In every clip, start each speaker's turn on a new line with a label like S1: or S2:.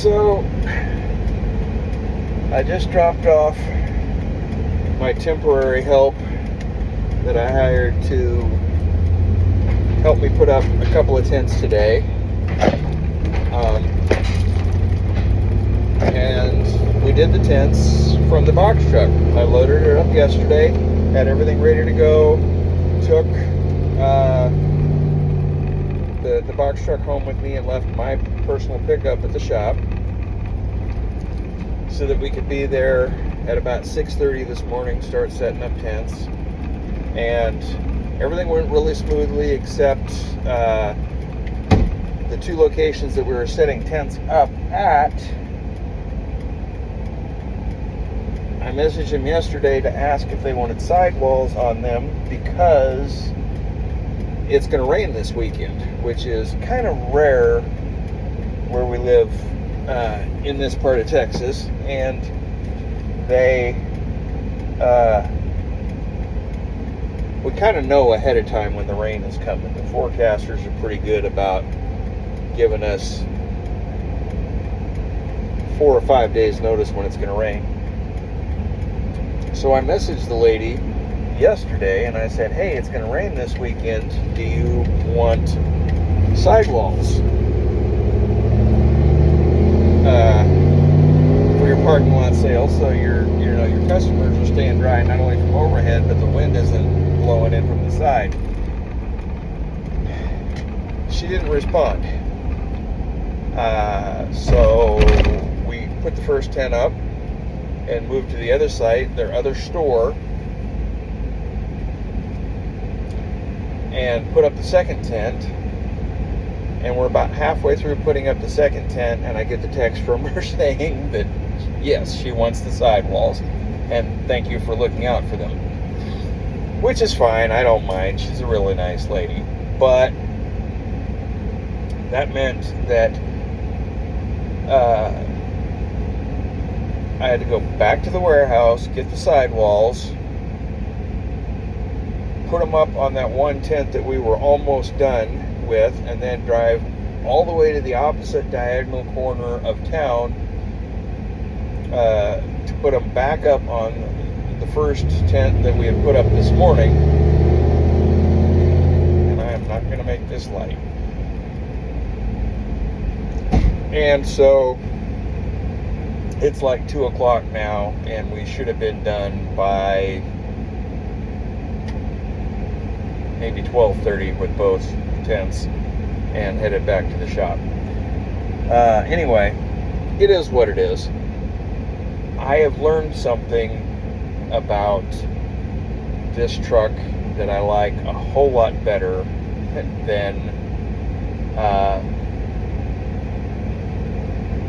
S1: So, I just dropped off my temporary help that I hired to help me put up a couple of tents today. And we did the tents from the box truck. I loaded it up yesterday, had everything ready to go, took the box truck home with me and left my personal pickup at the shop so that we could be there at about 6:30 this morning, start setting up tents. And everything went really smoothly except the two locations that we were setting tents up at. I messaged them yesterday to ask if they wanted sidewalls on them because it's going to rain this weekend, which is kind of rare where we live in this part of Texas. And we kind of know ahead of time when the rain is coming. The forecasters are pretty good about giving us 4 or 5 days notice when it's going to rain. So I messaged the lady yesterday and I said, hey, it's going to rain this weekend. Do you want sidewalls for your parking lot sale so your customers are staying dry not only from overhead but the wind isn't blowing in from the side? She didn't respond. So we put the first tent up and moved to the other site, their other store, and put up the second tent. And we're about halfway through putting up the second tent, and I get the text from her saying that yes, she wants the sidewalls and thank you for looking out for them, which is fine. I don't mind. She's a really nice lady. But that meant that I had to go back to the warehouse, get the sidewalls, put them up on that one tent that we were almost done with, and then drive all the way to the opposite diagonal corner of town to put them back up on the first tent that we had put up this morning. And I am not going to make this light. And so it's like 2 o'clock now, and we should have been done by maybe 12:30 with both tents and headed back to the shop. Anyway, it is what it is. I have learned something about this truck that I like a whole lot better than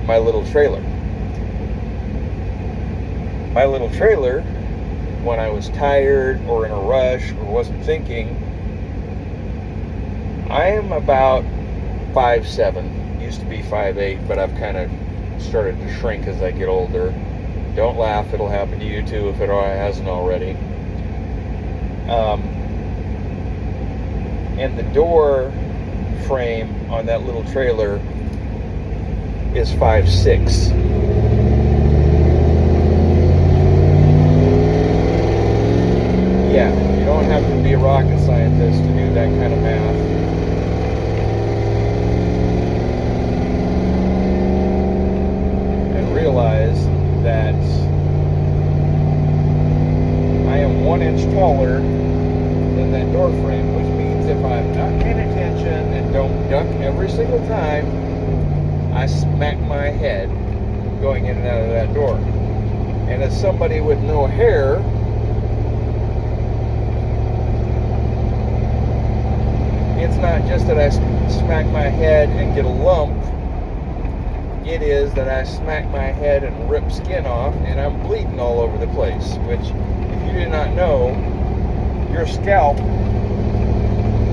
S1: my little trailer. My little trailer, when I was tired or in a rush or wasn't thinking, I am about 5'7", used to be 5'8", but I've kind of started to shrink as I get older. Don't laugh, it'll happen to you too if it hasn't already. And the door frame on that little trailer is 5'6". Yeah, you don't have to be a rocket scientist to do that kind of math. And realize that I am 1 inch taller than that door frame, which means if I'm not paying attention and don't duck every single time, I smack my head going in and out of that door. And as somebody with no hair, it's not just that I smack my head and get a lump. It is that I smack my head and rip skin off, and I'm bleeding all over the place, which, if you do not know, your scalp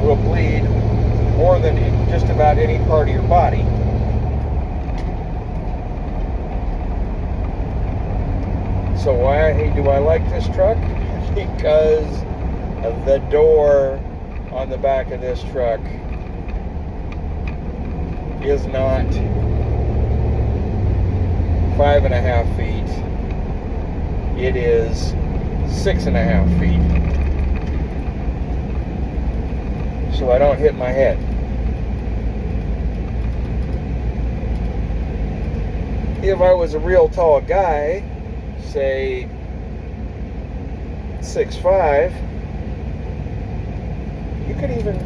S1: will bleed more than just about any part of your body. So why do I like this truck? Because of the door on the back of this truck is not 5.5 feet. It is 6.5 feet. So I don't hit my head. If I was a real tall guy, say 6'5", you could even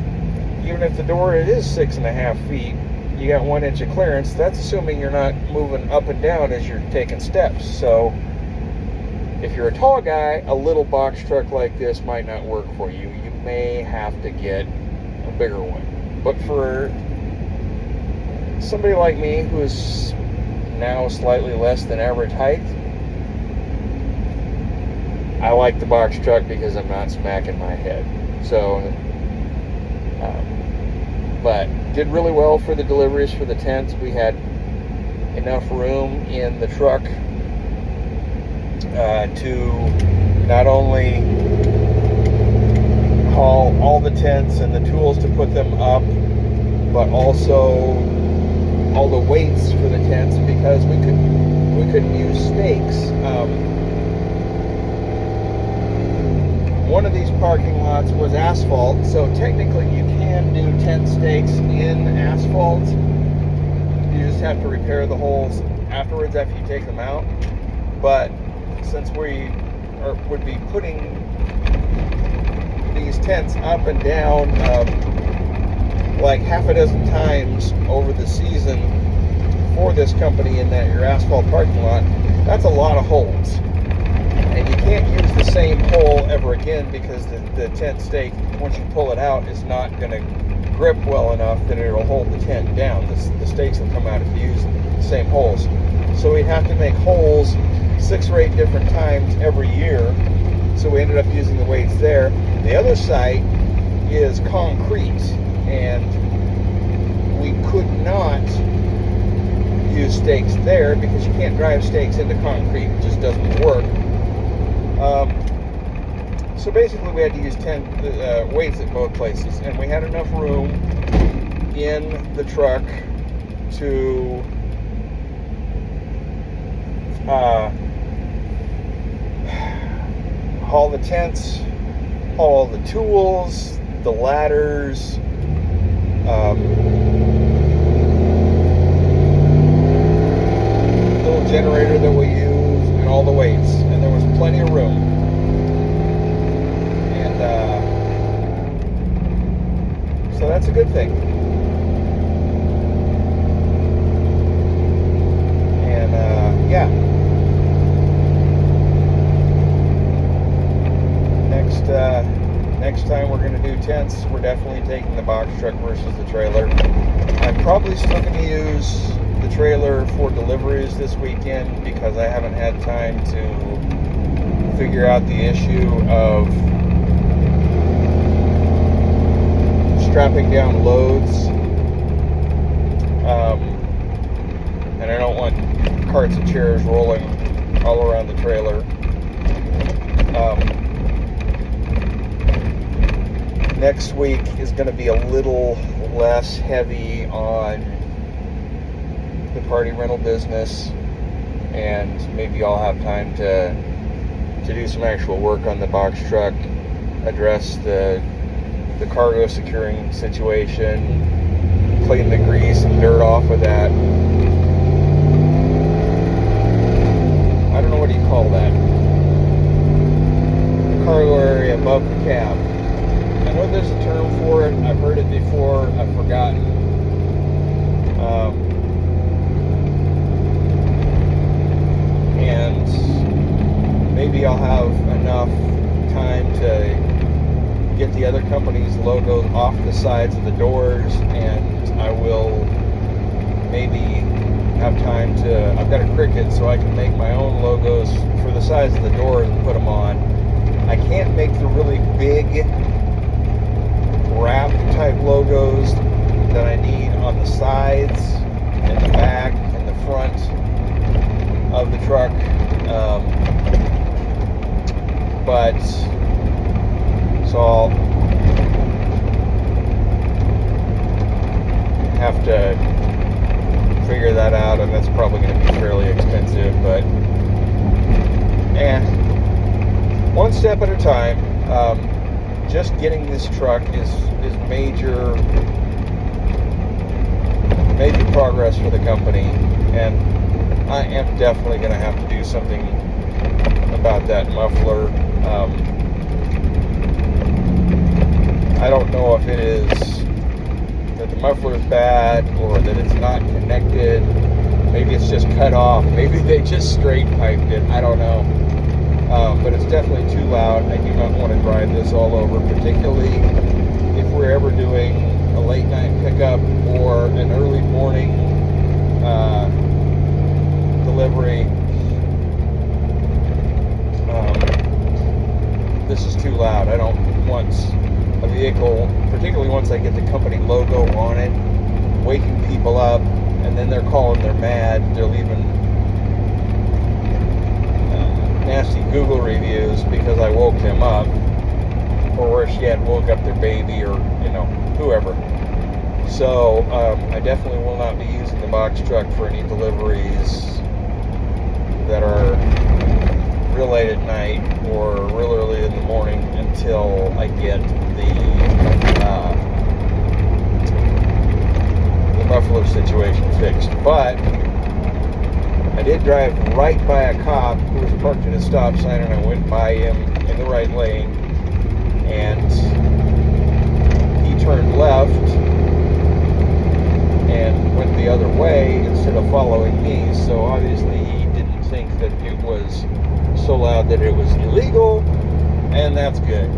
S1: if the door it is 6.5 feet, you got 1 inch of clearance. That's assuming you're not moving up and down as you're taking steps. So if you're a tall guy, a little box truck like this might not work for you. You may have to get a bigger one. But for somebody like me who is now slightly less than average height, I like the box truck because I'm not smacking my head. So, but did really well for the deliveries for the tents. We had enough room in the truck to not only haul all the tents and the tools to put them up, but also all the weights for the tents, because we couldn't use stakes. One of these parking lots was asphalt, so technically you can do tent stakes in asphalt. You just have to repair the holes afterwards after you take them out. But since we would be putting these tents up and down like half a dozen times over the season for this company in that your asphalt parking lot, that's a lot of holes. And you can't use the same hole ever again, because the tent stake, once you pull it out, is not going to grip well enough that it'll hold the tent down. The stakes will come out if you use the same holes. So we have to make holes 6 or 8 different times every year. So we ended up using the weights there. The other site is concrete, and we could not use stakes there because you can't drive stakes into concrete. It just doesn't work. So basically we had to use weights at both places, and we had enough room in the truck to haul the tents, haul all the tools, the ladders, little generator that we use, and all the weights. And there was plenty of room. And so that's a good thing. And yeah. Next time we're going to do tents, we're definitely taking the box truck versus the trailer. I'm probably still going to use the trailer for deliveries this weekend because I haven't had time to figure out the issue of strapping down loads. And I don't want carts and chairs rolling all around the trailer. Next week is going to be a little less heavy on the party rental business, and maybe I'll have time to do some actual work on the box truck, address the cargo securing situation, clean the grease and dirt off of that. I don't know, what do you call that? The cargo area above the cab. I know there's a term for it. I've heard it before. I've forgotten. And maybe I'll have enough time to get the other company's logos off the sides of the doors, and I will maybe have time to... I've got a Cricut, so I can make my own logos for the sides of the doors and put them on. I can't make the really big wrap type logos that I need on the sides and the back and the front of the truck, but so I'll have to figure that out, and that's probably going to be fairly expensive, but one step at a time. Just getting this truck is major progress for the company, and I am definitely going to have to do something about that muffler. I don't know if it is that the muffler is bad or that it's not connected. Maybe it's just cut off. Maybe they just straight piped it. I don't know. But it's definitely too loud. I do not want to drive this all over, particularly if we're ever doing a late night pickup or an early morning delivery. This is too loud. I don't want a vehicle, particularly once I get the company logo on it, waking people up, and then they're calling, they're mad, they're leaving nasty Google reviews because I woke them up, or worse yet, woke up their baby, or whoever. So I definitely will not be using the box truck for any deliveries that are real late at night or real early in the morning until I get the muffler situation fixed. But I did drive right by a cop who was parked at a stop sign, and I went by him in the right lane, and he turned left and went the other way instead of following me. So obviously he didn't think that it was so loud that it was illegal, and that's good.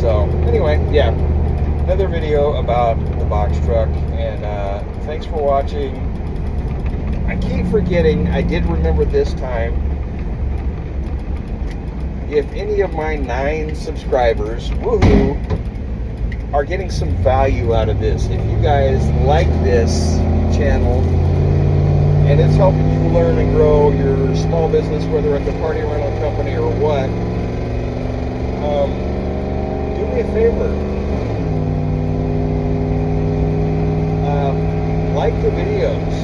S1: So anyway, yeah, another video about the box truck, and thanks for watching. I keep forgetting, I did remember this time, if any of my 9 subscribers, woohoo, are getting some value out of this, if you guys like this channel and it's helping you learn and grow your small business, whether it's a party rental company or what, do me a favor. Like the videos.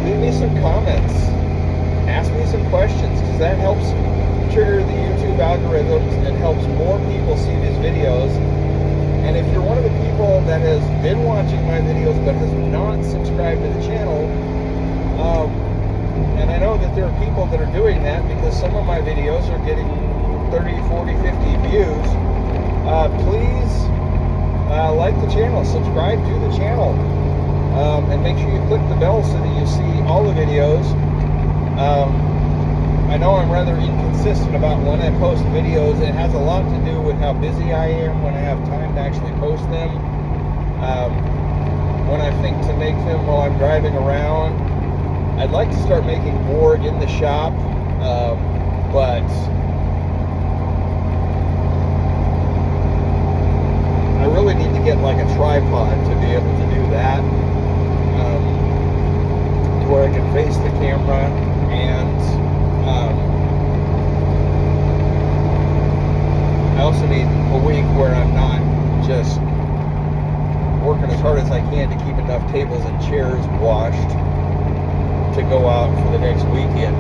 S1: Leave me some comments. Ask me some questions, because that helps trigger the YouTube algorithms and helps more people see these videos. And if you're one of the people that has been watching my videos but has not subscribed to the channel, and I know that there are people that are doing that because some of my videos are getting 30, 40, 50 views, please like the channel, subscribe to the channel, and make sure you click the bell so that you see all the videos. I know I'm rather inconsistent about when I post videos. It has a lot to do with how busy I am when I have time to actually post them. When I think to make them while I'm driving around, I'd like to start making more in the shop, but I really need to get like a tripod to be able to do that, where I can face the camera, and I also need a week where I'm not just working as hard as I can to keep enough tables and chairs washed to go out for the next weekend.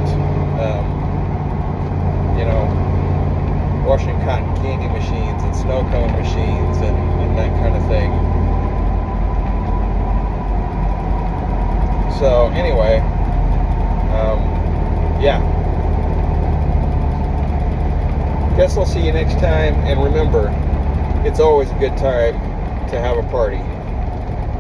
S1: Washing cotton candy machines and snow cone machines and that kind of thing. So anyway, yeah. Guess I'll see you next time, and remember, it's always a good time to have a party.